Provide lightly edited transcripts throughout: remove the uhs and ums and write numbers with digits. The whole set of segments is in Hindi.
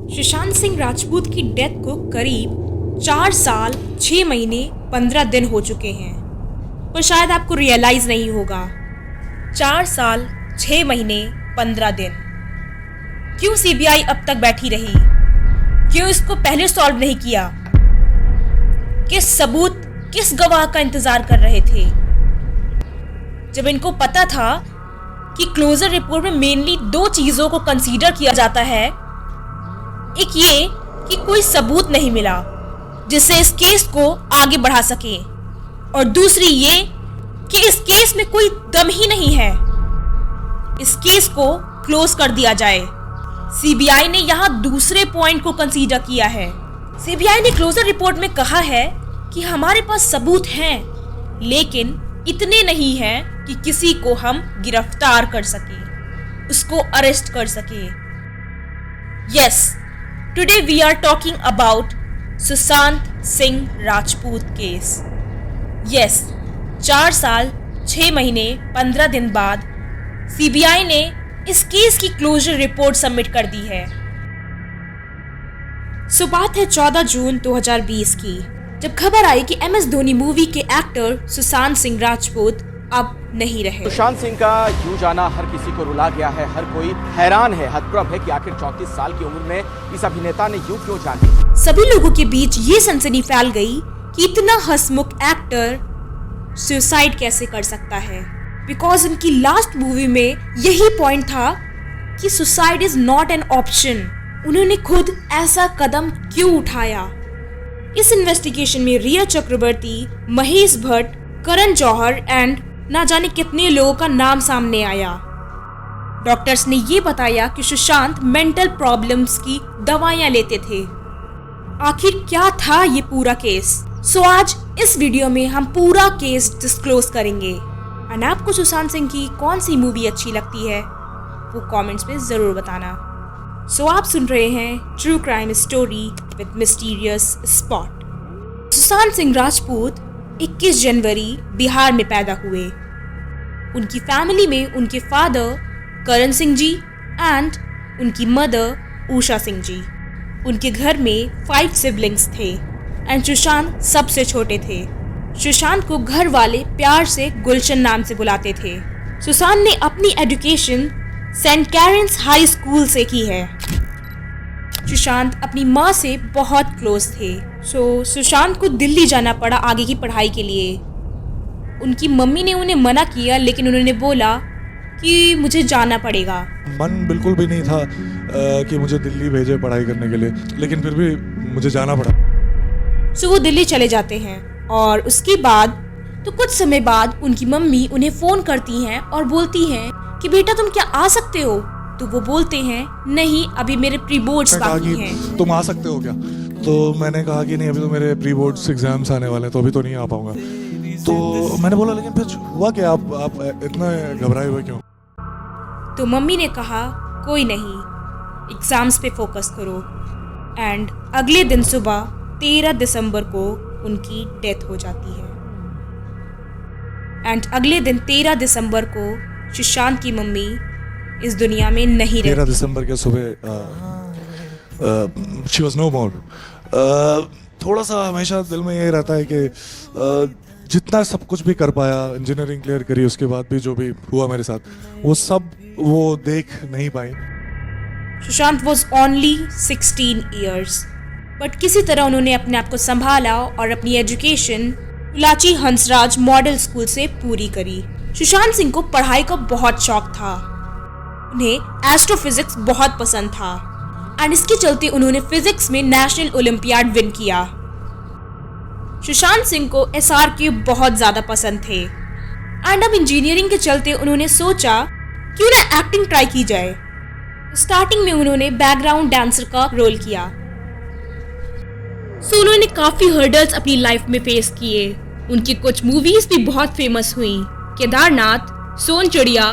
सुशांत सिंह राजपूत की डेथ को करीब 4 साल 6 महीने 15 दिन हो चुके हैं, पर शायद आपको रियलाइज नहीं होगा। 4 साल 6 महीने 15 दिन। क्यों सीबीआई अब तक बैठी रही? क्यों इसको पहले सॉल्व नहीं किया? किस सबूत, किस गवाह का इंतजार कर रहे थे, जब इनको पता था कि क्लोजर रिपोर्ट में मेनली 2 चीजों को कंसीडर किया जाता है। एक ये कि कोई सबूत नहीं मिला जिससे इस केस को आगे बढ़ा सके, और दूसरी ये कि इस केस में कोई दम ही नहीं है, इस केस को क्लोज कर दिया जाए। सीबीआई ने यहां दूसरे पॉइंट को कंसीडर किया है। सीबीआई ने क्लोजर रिपोर्ट में कहा है कि हमारे पास सबूत हैं, लेकिन इतने नहीं हैं कि किसी को हम गिरफ्तार कर सके, उसको अरेस्ट कर सके। Yes, today we are talking about Sushant Singh Rajput case. Yes, 4 साल 6 महीने 15 दिन बाद सीबीआई ने इस केस की क्लोजर रिपोर्ट सबमिट कर दी है। सो बात है 14 जून 2020 की, जब खबर आई कि एमएस धोनी मूवी के एक्टर सुशांत सिंह राजपूत अब नहीं रहे। सुशांत सिंह का यूं जाना हर किसी को रुला गया है। हर कोई हैरान है, हतप्रभ है कि आखिर 34 साल की उम्र में इस अभिनेता ने यूं क्यों जानी। सभी लोगों के बीच ये सनसनी फैल गई कि इतना हंसमुख एक्टर सुसाइड कैसे कर सकता है, बिकॉज उनकी लास्ट मूवी में यही पॉइंट था कि suicide is not an option. उन्होंने खुद ऐसा कदम क्यों उठाया? इस इन्वेस्टिगेशन में रिया चक्रवर्ती, महेश भट्ट, करण जौहर एंड ना जाने कितने लोगों का नाम सामने आया। डॉक्टर्स ने ये बताया कि सुशांत मेंटल प्रॉब्लम्स की दवाइयां लेते थे। आखिर क्या था ये पूरा केस? सो आज इस वीडियो में हम पूरा केस डिस्क्लोज करेंगे। और आपको सुशांत सिंह की कौन सी मूवी अच्छी लगती है वो कमेंट्स में जरूर बताना। सो आप सुन रहे हैं true crime story with mysterious spot. Sushant Singh Rajput 21 जनवरी बिहार में पैदा हुए। उनकी फैमिली में उनके फादर करण सिंह जी एंड उनकी मदर उषा सिंह जी। उनके घर में 5 सिबलिंग्स थे एंड सुशांत सबसे छोटे थे। सुशांत को घर वाले प्यार से गुलशन नाम से बुलाते थे। सुशांत ने अपनी education Saint Karen's High School से की है। सुशांत अपनी माँ से बहुत क्लोज थे। सुशांत को दिल्ली जाना पड़ा आगे की पढ़ाई के लिए। उनकी मम्मी ने उन्हें मना किया, लेकिन उन्होंने बोला कि मुझे जाना पड़ेगा। मन बिल्कुल भी नहीं था कि मुझे दिल्ली भेजे पढ़ाई करने के लिए, लेकिन फिर भी मुझे जाना पड़ा। सो वो दिल्ली चले जाते हैं और उसके बाद तो कुछ समय बाद उनकी मम्मी उन्हें फोन करती हैं और बोलती हैं कि बेटा तुम क्या आ सकते हो? तो वो बोलते हैं नहीं, अभी मेरे प्री बोर्ड्स बाकी हैं। तुम आ सकते हो क्या? तो मैंने कहा कि नहीं, अभी तो मेरे प्री बोर्ड्स एग्जाम्स आने वाले हैं, तो अभी तो नहीं आ पाऊंगा। तो मैंने बोला लेकिन फिर हुआ क्या, आप इतना घबराए हुए क्यों? तो मम्मी ने कहा कोई नहीं, एग्जाम्स पे फोकस करो। एंड अगले दिन सुबह 13 दिसंबर को उनकी डेथ हो जाती है। एंड अगले दिन 13 दिसंबर को सुशांत की मम्मी इस दुनिया में नहीं रहती। 13 दिसंबर के सुबह शी वाज नो मोर। थोड़ा सा हमेशा दिल में ये रहता है कि जितना सब कुछ भी कर पाया, इंजीनियरिंग क्लियर करी, उसके बाद भी जो भी हुआ मेरे साथ, वो सब वो देख नहीं पाई। Sushant was only 16 years, but किसी तरह उन्होंने अपने आप को संभाला और अपनी एजुकेशन लाची हंसराज मॉडल स्कूल से पूरी करी। सुशांत सिंह को पढ़ाई का बहुत शौक था। उन्हें एस्ट्रोफिजिक्स बहुत पसंद था एंड इसके चलते उन्होंने फिजिक्स में नेशनल ओलंपियाड विन किया। सुशांत सिंह को SRK बहुत ज्यादा पसंद थे एंड अब इंजीनियरिंग के चलते उन्होंने सोचा क्यों ना एक्टिंग ट्राई की जाए। स्टार्टिंग में उन्होंने बैकग्राउंड डांसर का रोल किया। सो उन्होंने काफी हर्डल्स अपनी लाइफ में फेस किए। उनकी कुछ मूवीज भी बहुत फेमस हुई, केदारनाथ, सोन चिड़िया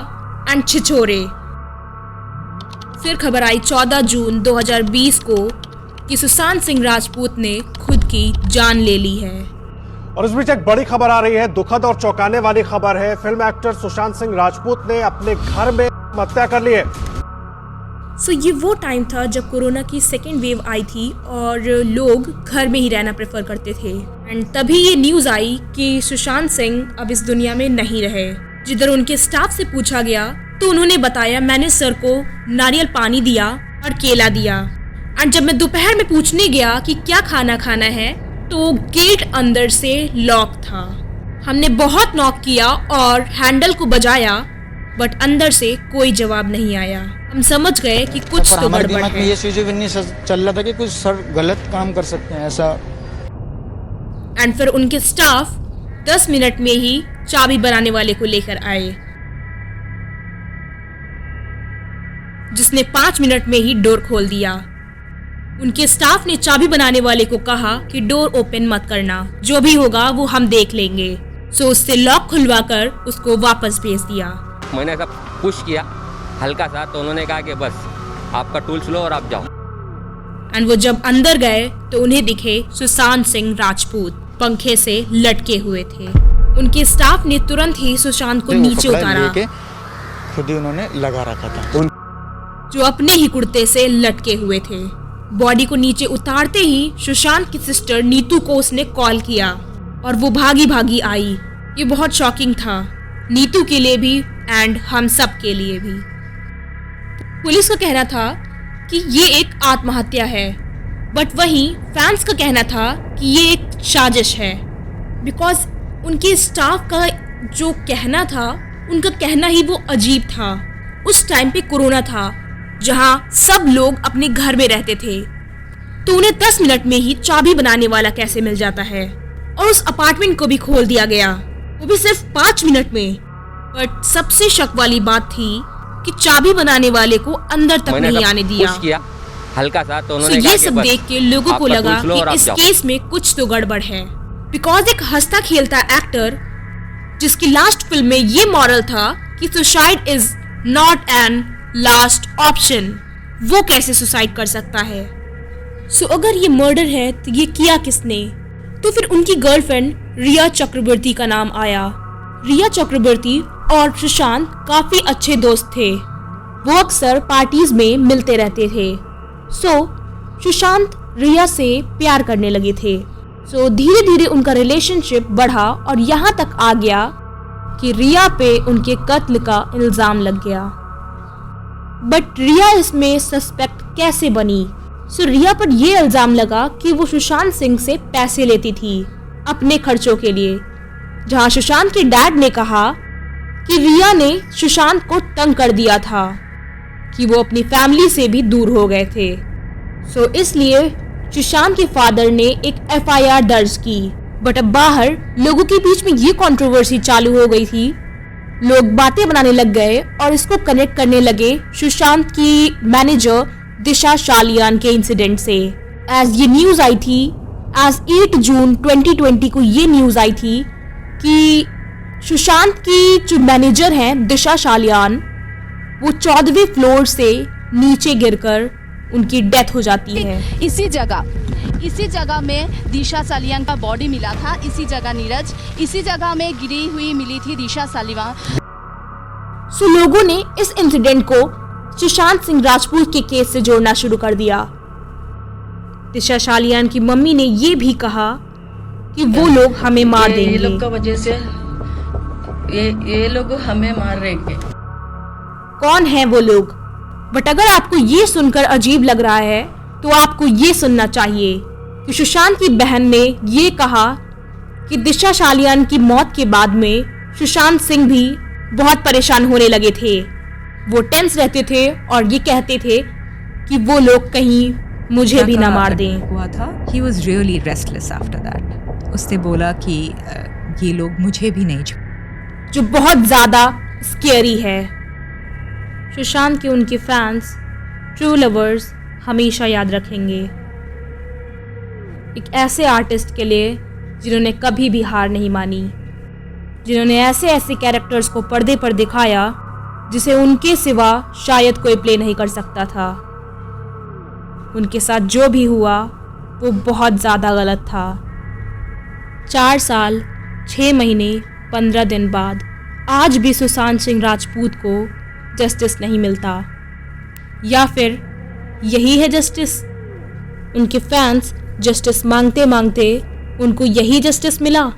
एंड छिछोरे। फिर खबर आई 14 जून 2020 को कि सुशांत सिंह राजपूत ने खुद की जान ले ली है। और इस बीच एक बड़ी खबर आ रही है, दुखद और चौंकाने वाली खबर है। फिल्म एक्टर सुशांत सिंह राजपूत ने अपने घर में हत्या कर ली है। सो ये वो टाइम था जब कोरोना की सेकेंड वेव आई थी और लोग घर में ही रहना प्रेफर करते थे। एंड तभी ये न्यूज़ आई कि सुशांत सिंह अब इस दुनिया में नहीं रहे। जिधर उनके स्टाफ से पूछा गया तो उन्होंने बताया, मैंने सर को नारियल पानी दिया और केला दिया। एंड जब मैं दोपहर में पूछने गया कि क्या खाना खाना है तो गेट अंदर से लॉक था। हमने बहुत नॉक किया और हैंडल को बजाया बट अंदर से कोई जवाब नहीं आया। हम समझ गए कि कुछ तो हमारे गड़बड़ दिमाग में है। ये चीज़ नहीं चल रहा था कि कुछ सर गलत काम कर सकते हैं ऐसा। एंड फिर उनके स्टाफ 10 मिनट में ही चाबी बनाने वाले को लेकर आए, जिसने 5 मिनट में ही डोर खोल दिया। उनके स्टाफ ने चाबी बनाने वाले को कहा कि डोर ओपन मत करना, जो भी होगा वो हम देख लेंगे। सो उससे लॉक खुलवाकर उसको वापस भेज दिया। मैंने ऐसा पुश किया हल्का सा, तो उन्होंने कहा कि बस आपका टूल्स लो और आप जाओ। एंड वो जब अंदर गए तो उन्हें दिखे सुशांत सिंह राजपूत पंखे से लटके हुए थे। उनके स्टाफ ने तुरंत ही सुशांत को वो नीचे कपड़ा उतारा, लेके खुद ही उन्होंने लगा रखा था जो अपने ही कुर्ते से लटके हुए थे। बॉडी को नीचे उतारते ही सुशांत की सिस्टर नीतू को उसने कॉल किया और वो भागी भागी आई। ये बहुत शॉकिंग था, नीतू के लिए भी एंड हम सब के लिए भी। पुलिस का कहना था कि ये एक आत्महत्या है, बट वहीं फैंस का कहना था कि ये एक साजिश है। बिकॉज उनके स्टाफ का जो कहना था, उनका कहना ही वो अजीब था। उस टाइम पे कोरोना था, जहां सब लोग अपने घर में रहते थे, तो उन्हें 10 मिनट में ही चाबी बनाने वाला कैसे मिल जाता है। और उस अपार्टमेंट को भी खोल दिया गया, वो भी सिर्फ 5 मिनट में। बट सबसे शक वाली बात थी कि चाबी बनाने वाले को अंदर तक नहीं आने दिया। पुश किया हल्का सा, तो तो उन्होंने कहा ये कि सब बस देख के लोगों को आपका लगा टूल्स लो और कि आप इस जाओ। केस में कुछ तो गड़बड़ है। बिकॉज एक हंसता खेलता एक्टर जिसकी लास्ट फिल्म में ये मॉरल था कि suicide is not an last option, वो कैसे सुसाइड कर सकता है। सो अगर ये मर्डर है तो ये किया किसने? तो फिर उनकी गर्लफ्रेंड रिया चक्रवर्ती का नाम आया। रिया चक्रवर्ती और सुशांत काफी अच्छे दोस्त थे, वो अक्सर पार्टीज में मिलते रहते थे। सो सुशांत रिया से प्यार करने लगे थे। सो धीरे धीरे उनका रिलेशनशिप बढ़ा और यहाँ तक आ गया कि रिया पे उनके कत्ल का इल्जाम लग गया। बट रिया इसमें सस्पेक्ट कैसे बनी? सो रिया पर यह इल्जाम लगा कि वो सुशांत सिंह से पैसे लेती थी अपने खर्चों के लिए, जहां सुशांत के डैड ने कहा कि रिया ने सुशांत को तंग कर दिया था, कि वो अपनी फैमिली से भी दूर हो गए थे। सो इसलिए सुशांत के फादर ने एक FIR दर्ज की। बट अब बाहर लोगों के बीच में ये कंट्रोवर्सी चालू हो गई थी, लोग बातें बनाने लग गए और इसको कनेक्ट करने लगे सुशांत की मैनेजर दिशा शालियान के इंसिडेंट से। एज ये न्यूज आई थी, एज 8 जून 2020 को ये न्यूज आई थी कि सुशांत की जो मैनेजर हैं दिशा शालियान, वो 14वें फ्लोर से नीचे गिरकर उनकी डेथ हो जाती है। इसी जगह में दिशा सालियान का बॉडी मिला था। इसी जगह नीरज, इसी जगह में गिरी हुई मिली थी दिशा सालियान। सो लोगों ने इस इंसिडेंट को सुशांत सिंह राजपूत के केस से जोड़ना शुरू कर दिया। दिशा शालियान की मम्मी ने ये भी कहा कि वो लोग हमें मार देंगे, ये लोग का वजह से ये लोग हमें मार रहेंगे। कौन है वो लोग? बट अगर आपको ये सुनकर अजीब लग रहा है तो आपको ये सुनना चाहिए कि सुशांत की बहन ने ये कहा कि दिशा शालियान की मौत के बाद में सुशांत सिंह भी बहुत परेशान होने लगे थे। वो टेंस रहते थे और ये कहते थे कि वो लोग कहीं मुझे भी ना मार दें। हुआ था, he was really restless after that। उसने बोला कि ये लोग मुझे भी नहीं जो बहुत ज्यादा स्केरी है। सुशांत के उनके फैंस, ट्रू लवर्स हमेशा याद रखेंगे एक ऐसे आर्टिस्ट के लिए जिन्होंने कभी भी हार नहीं मानी, जिन्होंने ऐसे ऐसे कैरेक्टर्स को पर्दे पर दिखाया जिसे उनके सिवा शायद कोई प्ले नहीं कर सकता था। उनके साथ जो भी हुआ वो बहुत ज़्यादा गलत था। 4 साल 6 महीने 15 दिन बाद आज भी सुशांत सिंह राजपूत को जस्टिस नहीं मिलता। या फिर यही है जस्टिस? उनके फैंस जस्टिस मांगते मांगते उनको यही जस्टिस मिला।